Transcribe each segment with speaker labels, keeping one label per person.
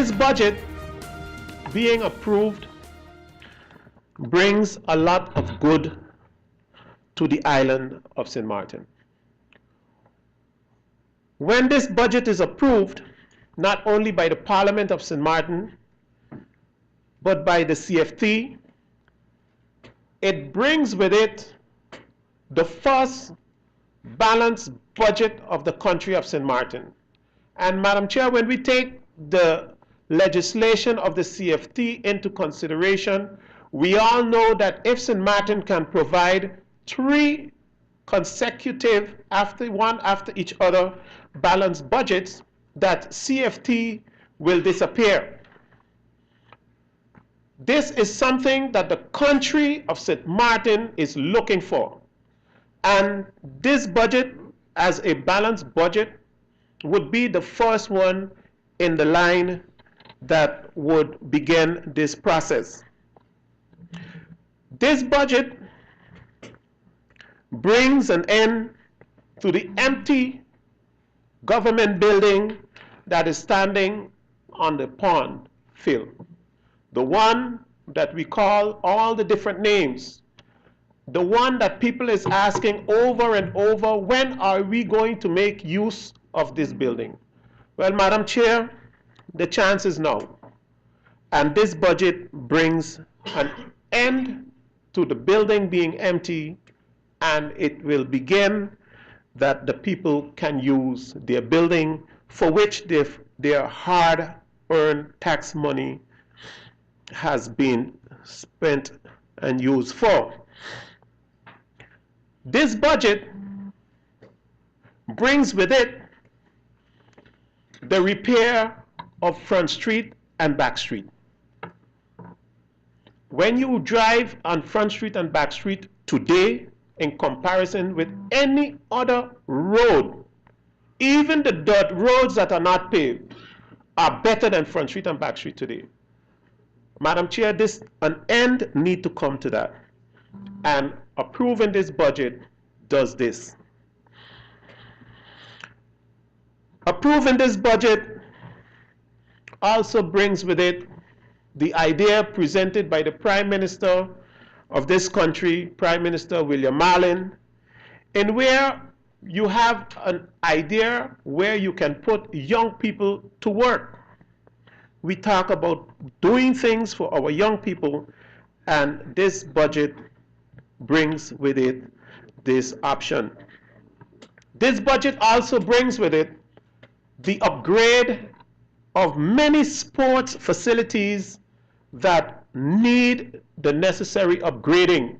Speaker 1: This budget being approved brings a lot of good to the island of St. Martin. When this budget is approved, not only by the Parliament of St. Martin, but by the CFT, it brings with it the first balanced budget of the country of St. Martin. And Madam Chair, when we take the legislation of the CFT into consideration, we all know that if St. Martin can provide 3 consecutive, one after each other, balanced budgets, that CFT will disappear. This is something that the country of St. Martin is looking for. And this budget, as a balanced budget, would be the first one in the line that would begin this process. This budget brings an end to the empty government building that is standing on the pond field. The one that we call all the different names. The one that people is asking over and over, when are we going to make use of this building? Well, Madam Chair, the chance is now. And this budget brings an end to the building being empty, and it will begin that the people can use their building for which their hard-earned tax money has been spent and used for. This budget brings with it the repair of Front Street and Back Street. When you drive on Front Street and Back Street today, in comparison with any other road, even the dirt roads that are not paved are better than Front Street and Back Street today. Madam Chair, an end need to come to that. And approving this budget does this. Approving this budget also brings with it the idea presented by the Prime Minister of this country, Prime Minister William Marlin, in where you have an idea where you can put young people to work. We talk about doing things for our young people, and this budget brings with it this option. This budget also brings with it the upgrade of many sports facilities that need the necessary upgrading.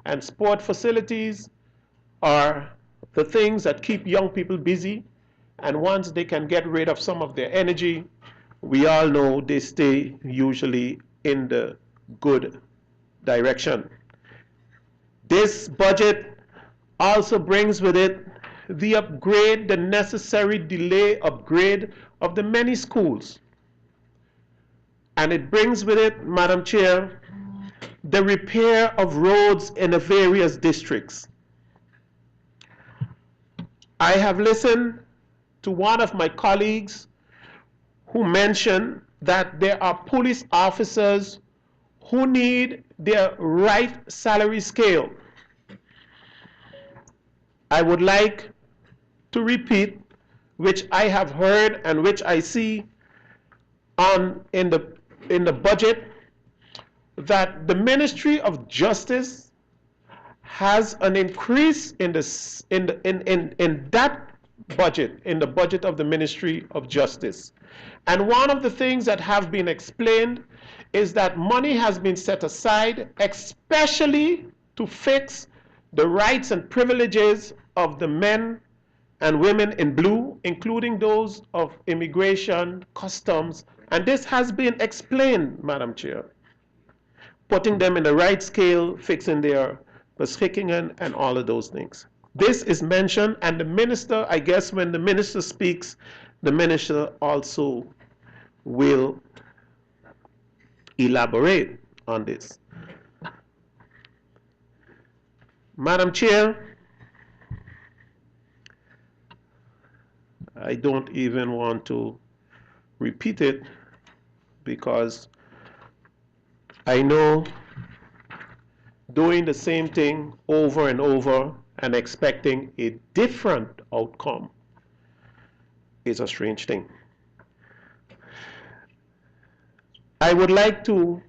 Speaker 1: And sport facilities are the things that keep young people busy, and once they can get rid of some of their energy, we all know they stay usually in the good direction. This budget also brings with it the upgrade, the necessary delay upgrade of the many schools. And it brings with it, Madam Chair, the repair of roads in the various districts. I have listened to one of my colleagues who mentioned that there are police officers who need their right salary scale. I would like to repeat, which I have heard and which I see in the budget, that the Ministry of Justice has an increase in that budget, in the budget of the Ministry of Justice. And one of the things that have been explained is that money has been set aside especially to fix the rights and privileges of the men and women in blue, including those of immigration, customs, and this has been explained, Madam Chair. Putting them in the right scale, fixing their beschikingen and all of those things. This is mentioned, and the minister, I guess when the minister speaks, the minister also will elaborate on this. Madam Chair, I don't even want to repeat it, because I know doing the same thing over and over and expecting a different outcome is a strange thing. I would like to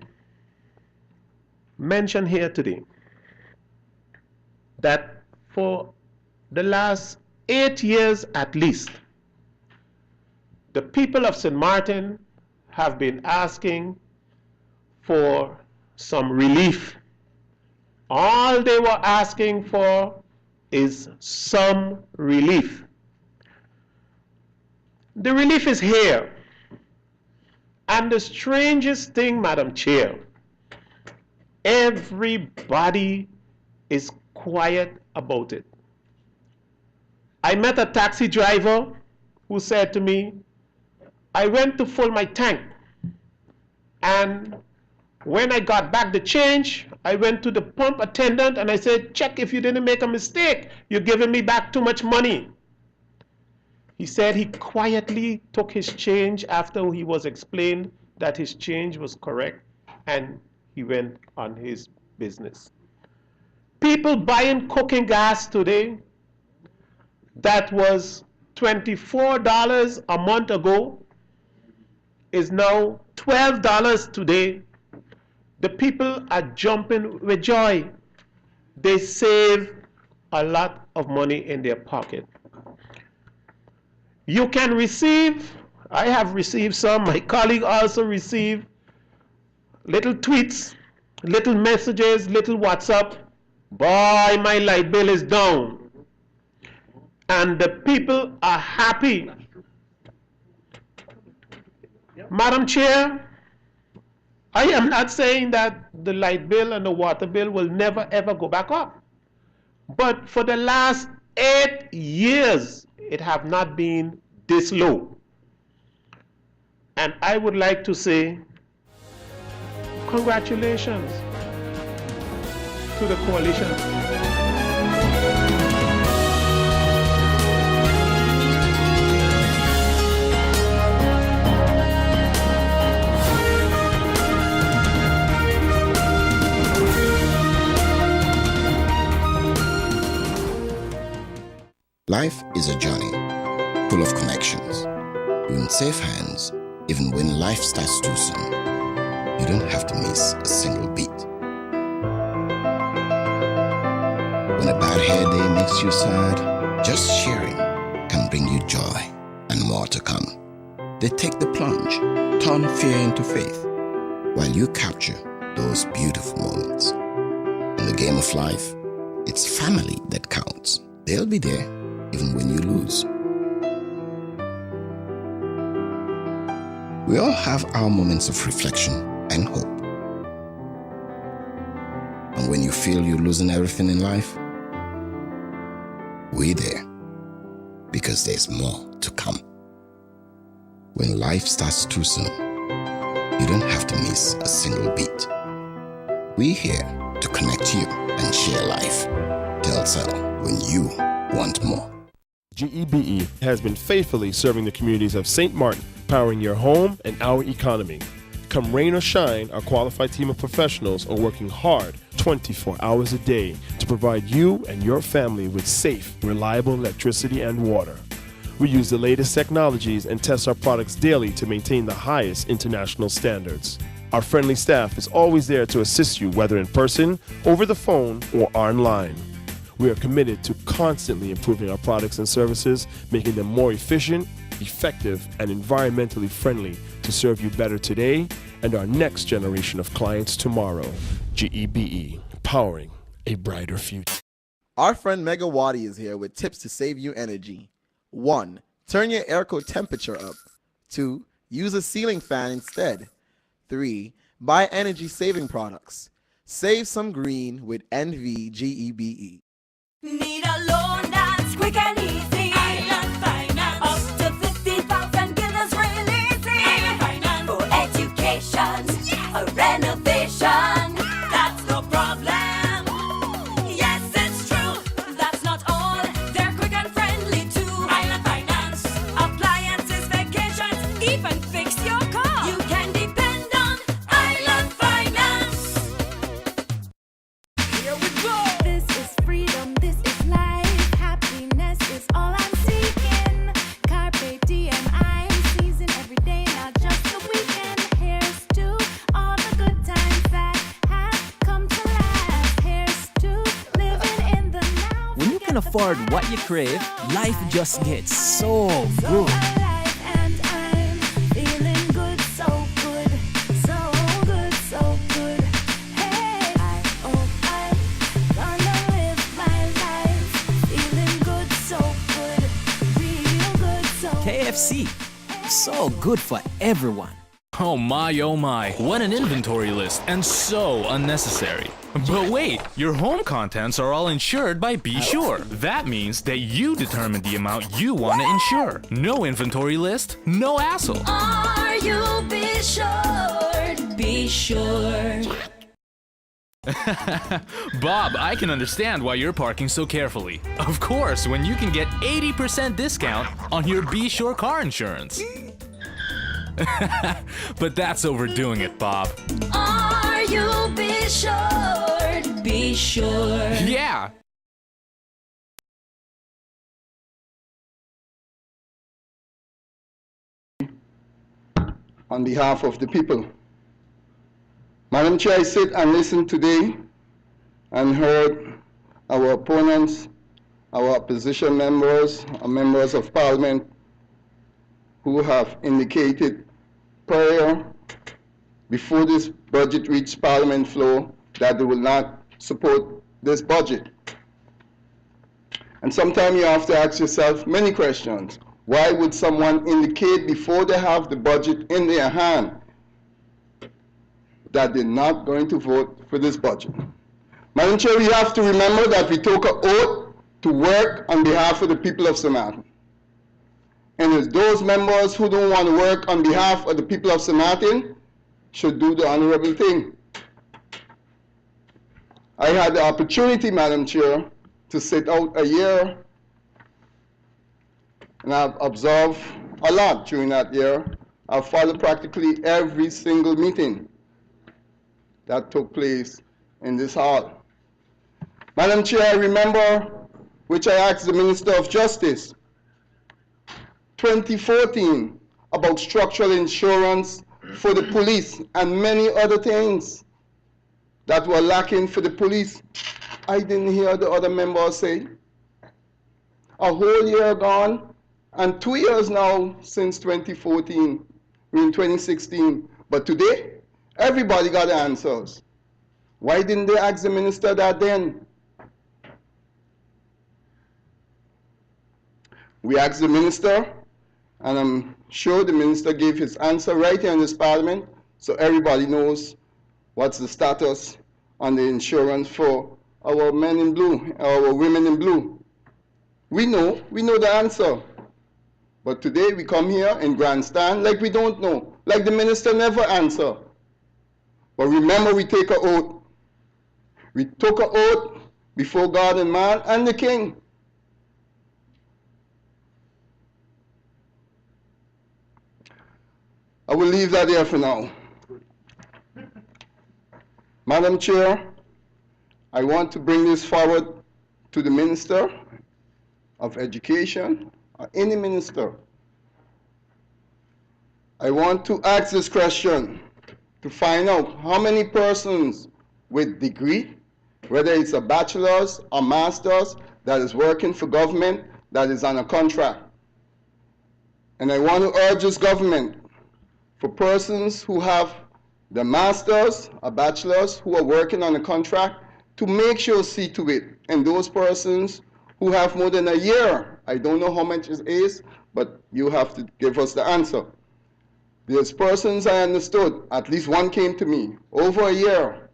Speaker 1: mention here today that for the last 8 years at least, the people of St. Martin have been asking for some relief. All they were asking for is some relief. The relief is here. And the strangest thing, Madam Chair, everybody is quiet about it. I met a taxi driver who said to me, I went to fill my tank, and when I got back the change, I went to the pump attendant and I said, check if you didn't make a mistake. You're giving me back too much money. He said he quietly took his change after he was explained that his change was correct, and he went on his business. People buying cooking gas today that was $24 a month ago is now $12 today. The people are jumping with joy. They save a lot of money in their pocket. You can receive, I have received some, my colleague also received little tweets, little messages, little WhatsApp. Boy, my light bill is down. And the people are happy. Madam Chair, I am not saying that the light bill and the water bill will never ever go back up. But for the last 8 years, it have not been this low. And I would like to say, congratulations to the coalition.
Speaker 2: Life is a journey full of connections. You're in safe hands even when life starts too soon. You don't have to miss a single beat. When a bad hair day makes you sad, just sharing can bring you joy and more to come. They take the plunge, turn fear into faith, while you capture those beautiful moments. In the game of life, it's family that counts. They'll be there even when you lose. We all have our moments of reflection and hope. And when you feel you're losing everything in life, we're there because there's more to come. When life starts too soon, you don't have to miss a single beat. We're here to connect you and share life. Telcel, when you want more.
Speaker 3: GEBE has been faithfully serving the communities of St. Martin, powering your home and our economy. Come rain or shine, our qualified team of professionals are working hard 24 hours a day to provide you and your family with safe, reliable electricity and water. We use the latest technologies and test our products daily to maintain the highest international standards. Our friendly staff is always there to assist you, whether in person, over the phone, or online. We are committed to constantly improving our products and services, making them more efficient, effective, and environmentally friendly to serve you better today and our next generation of clients tomorrow. GEBE, powering a brighter future.
Speaker 4: Our friend Megawati is here with tips to save you energy. 1. Turn your airco temperature up. 2. Use a ceiling fan instead. 3. Buy energy-saving products. Save some green with NVGEBE.
Speaker 5: Need a loan that's quick and easy. Island Finance. Up to 50,000 guineas real easy. Island Finance. For education, yes. A renovation, that's no problem. Yes, it's true. That's not all. They're quick and friendly too. Island Finance. Appliances, vacations, even fix your car. You can depend
Speaker 6: afford what you crave, life just gets so good.
Speaker 5: And I'm feeling good, so good, so good, so good. Hey, I'm gonna live my life, feeling good, so good, real good, so
Speaker 6: KFC, so good for everyone.
Speaker 7: Oh my, what an inventory list, and so unnecessary. But wait, your home contents are all insured by Be Sure. That means that you determine the amount you want to insure. No inventory list, no hassle.
Speaker 5: Are you be sure? Be sure.
Speaker 7: Bob, I can understand why you're parking so carefully. Of course, when you can get 80% discount on your Be Sure car insurance. But that's overdoing it, Bob.
Speaker 5: Are you be sure? Be sure.
Speaker 7: Yeah!
Speaker 8: On behalf of the people. Madam Chair, I sit and listen today and heard our opponents, our opposition members, our members of parliament who have indicated prior, before this budget reached parliament floor, that they will not support this budget. And sometimes you have to ask yourself many questions. Why would someone indicate before they have the budget in their hand that they're not going to vote for this budget? Madam Chair, we have to remember that we took an oath to work on behalf of the people of St. Martin. And it's those members who don't want to work on behalf of the people of St. Martin should do the honorable thing. I had the opportunity, Madam Chair, to sit out a year, and I've observed a lot during that year. I've followed practically every single meeting that took place in this hall. Madam Chair, I remember, which I asked the Minister of Justice, 2014, about structural insurance for the police and many other things that were lacking for the police. I didn't hear the other members say. A whole year gone, and 2 years now since 2014, we're in 2016. But today, everybody got answers. Why didn't they ask the minister that then? We asked the minister, and I'm sure the minister gave his answer right here in this parliament, so everybody knows what's the status on the insurance for our men in blue, our women in blue. We know the answer. But today we come here in grandstand like we don't know, like the minister never answered. But remember, we take an oath. We took an oath before God and man and the king. I will leave that there for now. Madam Chair, I want to bring this forward to the Minister of Education, or any minister. I want to ask this question to find out how many persons with degree, whether it's a bachelor's or master's, that is working for government, that is on a contract. And I want to urge this government, for persons who have the master's or bachelor's who are working on a contract, to make sure see to it. And those persons who have more than a year, I don't know how much it is, but you have to give us the answer. There's persons I understood, at least one came to me, over a year.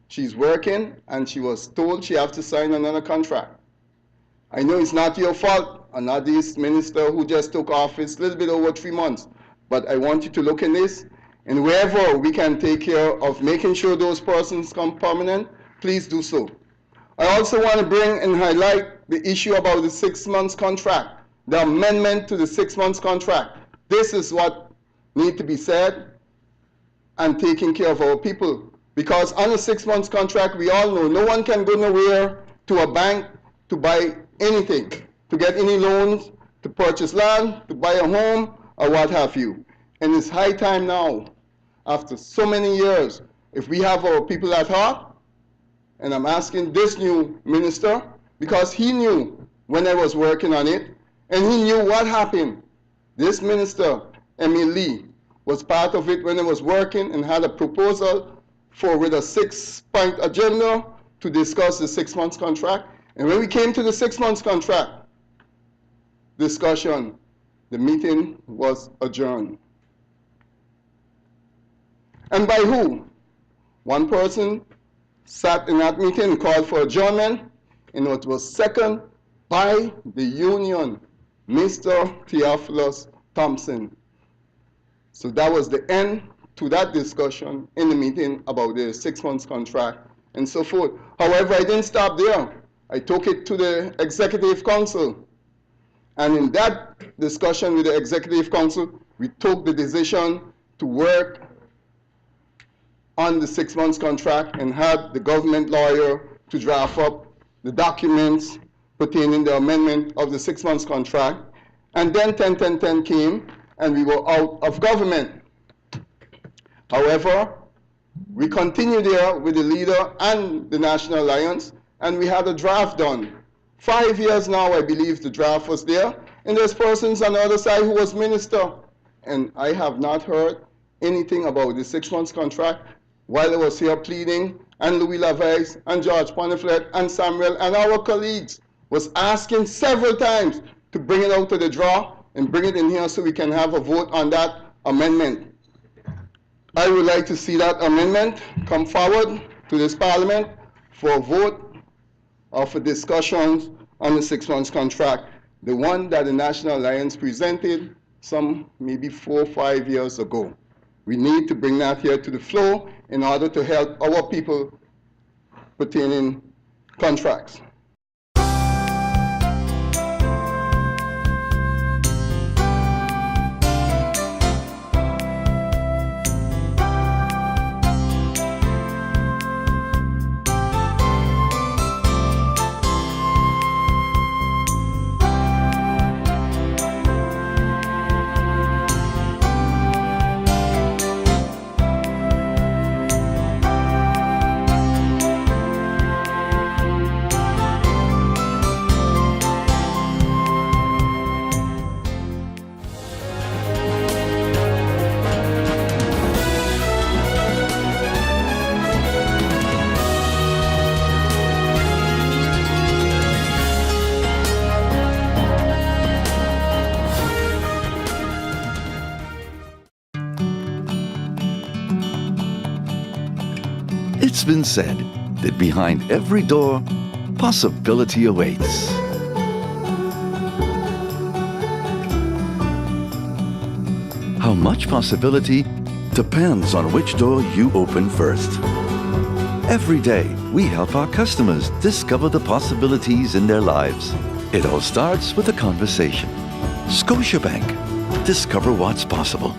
Speaker 8: She's working and she was told she has to sign another contract. I know it's not your fault, and not this minister who just took office a little bit over 3 months, but I want you to look in this, and wherever we can take care of making sure those persons come permanent, please do so. I also want to bring and highlight the issue about the 6 months contract, the amendment to the 6 months contract. This is what needs to be said and taking care of our people. Because on a 6 months contract, we all know no one can go nowhere to a bank to buy anything, to get any loans, to purchase land, to buy a home, or what have you. And it's high time now, after so many years, if we have our people at heart, and I'm asking this new minister because he knew when I was working on it, and he knew what happened. This minister, Emil Lee, was part of it when I was working and had a proposal with a 6-point agenda to discuss the 6 months contract. And when we came to the 6 months contract discussion, the meeting was adjourned. And by who? One person sat in that meeting and called for adjournment, and it was second by the union, Mr. Theophilus Thompson. So that was the end to that discussion in the meeting about the 6 months contract and so forth. However, I didn't stop there. I took it to the Executive Council. And in that discussion with the Executive Council, we took the decision to work on the 6 months contract and had the government lawyer to draft up the documents pertaining to the amendment of the 6 months contract. And then 10-10-10 came, and we were out of government. However, we continued there with the leader and the National Alliance, and we had a draft done. 5 years now, I believe the draft was there, and there's persons on the other side who was minister. And I have not heard anything about the 6 months contract while I was here pleading, and Louis Laveille and George Poniflet and Samuel and our colleagues was asking several times to bring it out to the draw and bring it in here so we can have a vote on that amendment. I would like to see that amendment come forward to this Parliament for a vote or for discussions on the 6 months contract, the one that the National Alliance presented some maybe 4 or 5 years ago. We need to bring that here to the floor in order to help our people pertaining contracts.
Speaker 9: It's been said that behind every door, possibility awaits. How much possibility depends on which door you open first. Every day, we help our customers discover the possibilities in their lives. It all starts with a conversation. Scotiabank. Discover what's possible.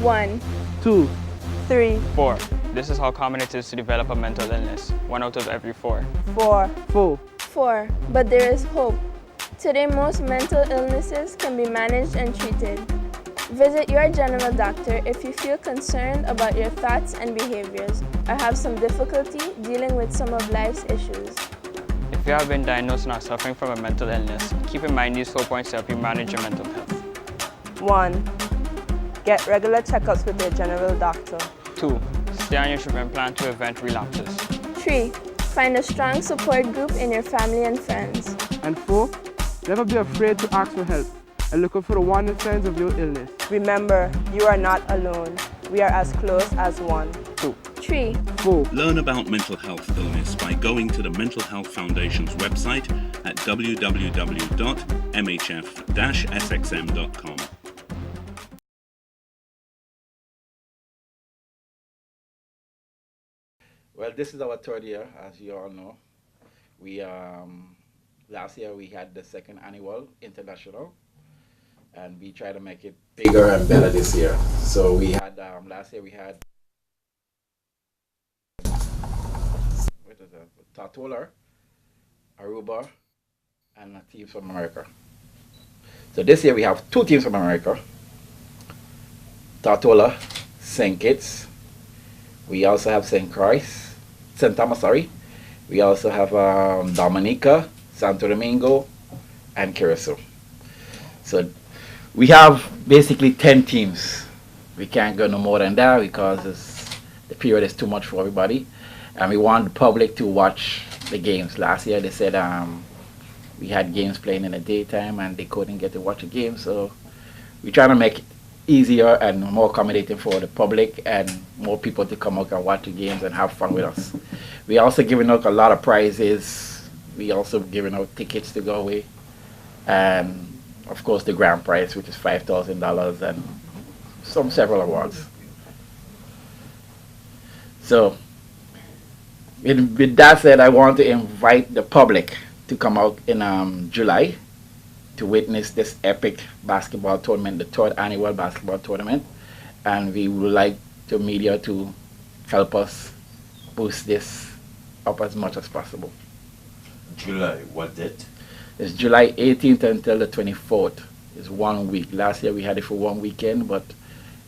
Speaker 10: One,
Speaker 11: 2,
Speaker 10: 3,
Speaker 11: 4. This is how common it is to develop a mental illness. 1 out of every 4.
Speaker 10: 4,
Speaker 11: 4.
Speaker 10: 4. But there is hope. Today, most mental illnesses can be managed and treated. Visit your general doctor if you feel concerned about your thoughts and behaviors or have some difficulty dealing with some of life's issues.
Speaker 11: If you have been diagnosed and are suffering from a mental illness, keep in mind these 4 points to help you manage your mental health.
Speaker 10: 1.
Speaker 12: Get regular checkups with your general doctor.
Speaker 11: 2. Stay on your treatment plan to prevent relapses.
Speaker 10: 3. Find a strong support group in your family and friends.
Speaker 13: And 4. Never be afraid to ask for help and look out for the warning signs of your illness.
Speaker 12: Remember, you are not alone. We are as close as one.
Speaker 11: 2.
Speaker 10: 3.
Speaker 13: 4.
Speaker 14: Learn about mental health illness by going to the Mental Health Foundation's website at www.mhf-sxm.com.
Speaker 15: Well, this is our third year, as you all know. We last year we had the second annual international, and we try to make it bigger and better this year. So we had last year we had Tortola, Aruba, and a team from America. So this year we have 2 teams from America: Tortola, St. Kitts. We also have St. Thomas. We also have Dominica, Santo Domingo, and Curacao. So we have basically 10 teams. We can't go no more than that because the period is too much for everybody. And we want the public to watch the games. Last year they said we had games playing in the daytime and they couldn't get to watch the game. So we're trying to make it easier and more accommodating for the public and more people to come out and watch the games and have fun with us. We also giving out a lot of prizes. We also giving out tickets to go away, and of course the grand prize, which is $5,000 and several awards. So with that said, I want to invite the public to come out in July to witness this epic basketball tournament, the 3rd annual basketball tournament, and we would like the media to help us boost this up as much as possible.
Speaker 16: July, what date?
Speaker 15: It's July 18th until the 24th. It's 1 week. Last year we had it for 1 weekend, but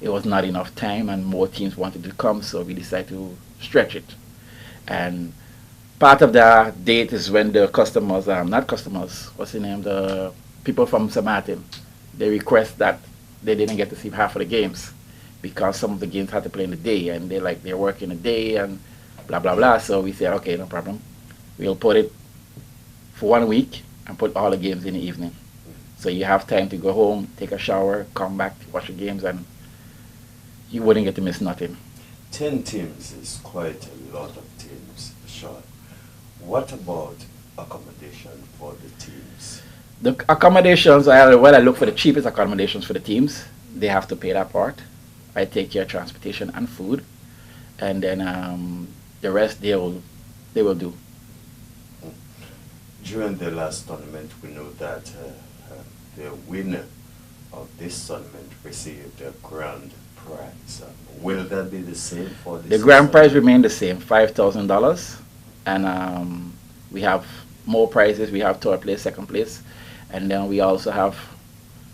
Speaker 15: it was not enough time and more teams wanted to come, so we decided to stretch it. And part of the date is when the customers, the people from St. Martin, they request that they didn't get to see half of the games because some of the games had to play in the day and they're working the day and blah blah blah. So we said, okay, no problem. We'll put it for 1 week and put all the games in the evening. So you have time to go home, take a shower, come back, watch the games, and you wouldn't get to miss nothing.
Speaker 16: 10 teams is quite a lot of teams, Sean. What about accommodation for the teams?
Speaker 15: The accommodations, I look for the cheapest accommodations for the teams. They have to pay that part. I take care of transportation and food, and then the rest they will do.
Speaker 16: During the last tournament, we know that the winner of this tournament received a grand prize. Will that be the same for this?
Speaker 15: The grand prize remained the same, $5,000, and we have more prizes. We have 3rd place, 2nd place, and then we also have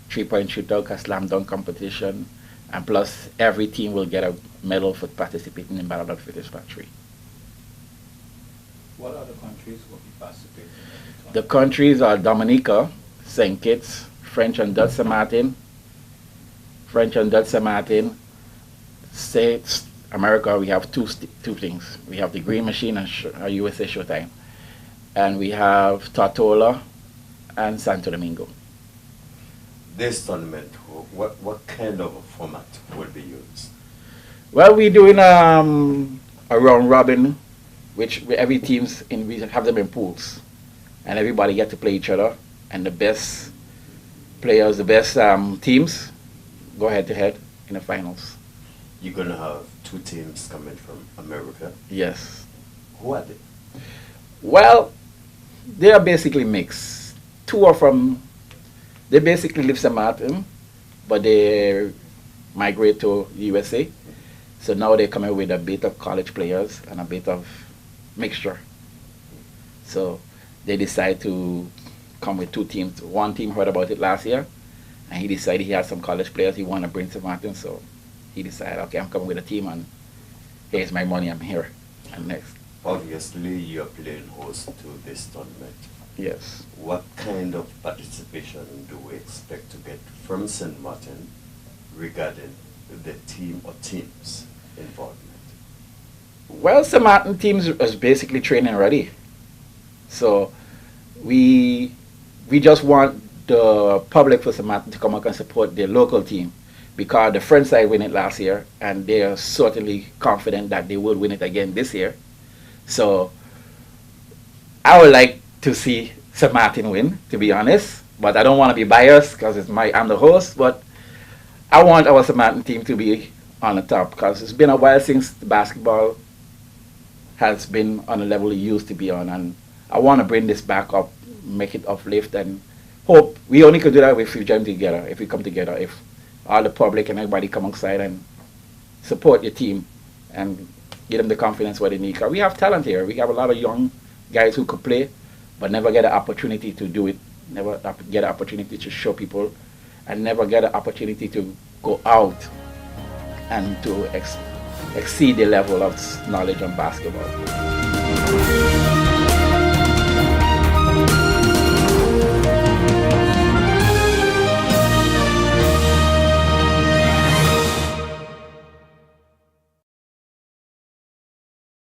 Speaker 15: 3-point shootout, a slam dunk competition, and plus every team will get a medal for participating in Battle of the Fittest Factory.
Speaker 17: What other countries will be participating?
Speaker 15: The countries are Dominica, St. Kitts, French and Dutch St. Martin, States, America. We have two things. We have the Green Machine and USA Showtime, and we have Tortola and Santo Domingo.
Speaker 16: This tournament, what kind of a format will be used?
Speaker 15: Well, we're doing a round robin, which every teams we have them in pools, and everybody get to play each other, and the best players, the best teams, go head to head in the finals.
Speaker 16: You're gonna have 2 teams coming from America?
Speaker 15: Yes.
Speaker 16: Who are they?
Speaker 15: Well, they are basically mixed. 2 are from, they basically live St. Martin, but they migrate to USA. So now they're coming with a bit of college players and a bit of mixture. So they decide to come with 2 teams. One team heard about it last year, and he decided he had some college players he wanted to bring to Martin. So he decided, okay, I'm coming with a team, and here's my money, I'm here. And next.
Speaker 16: Obviously, you're playing host to this tournament.
Speaker 15: Yes.
Speaker 16: What kind of participation do we expect to get from St. Martin regarding the team or teams involvement?
Speaker 15: Well, St. Martin teams is basically training ready. So we just want the public for St. Martin to come out and support their local team, because the French side win it last year and they are certainly confident that they will win it again this year. So I would like to see St. Martin win, to be honest, but I don't want to be biased because I'm the host, but I want our St. Martin team to be on the top, because it's been a while since the basketball has been on the level it used to be on, and I want to bring this back up, make it uplift, and hope we only could do that if we join together, if we come together, if all the public and everybody come alongside and support your team and give them the confidence what they need. Because we have talent here. We have a lot of young guys who could play, but never get an opportunity to do it, never get an opportunity to show people, and never get an opportunity to go out and to exceed the level of knowledge on basketball.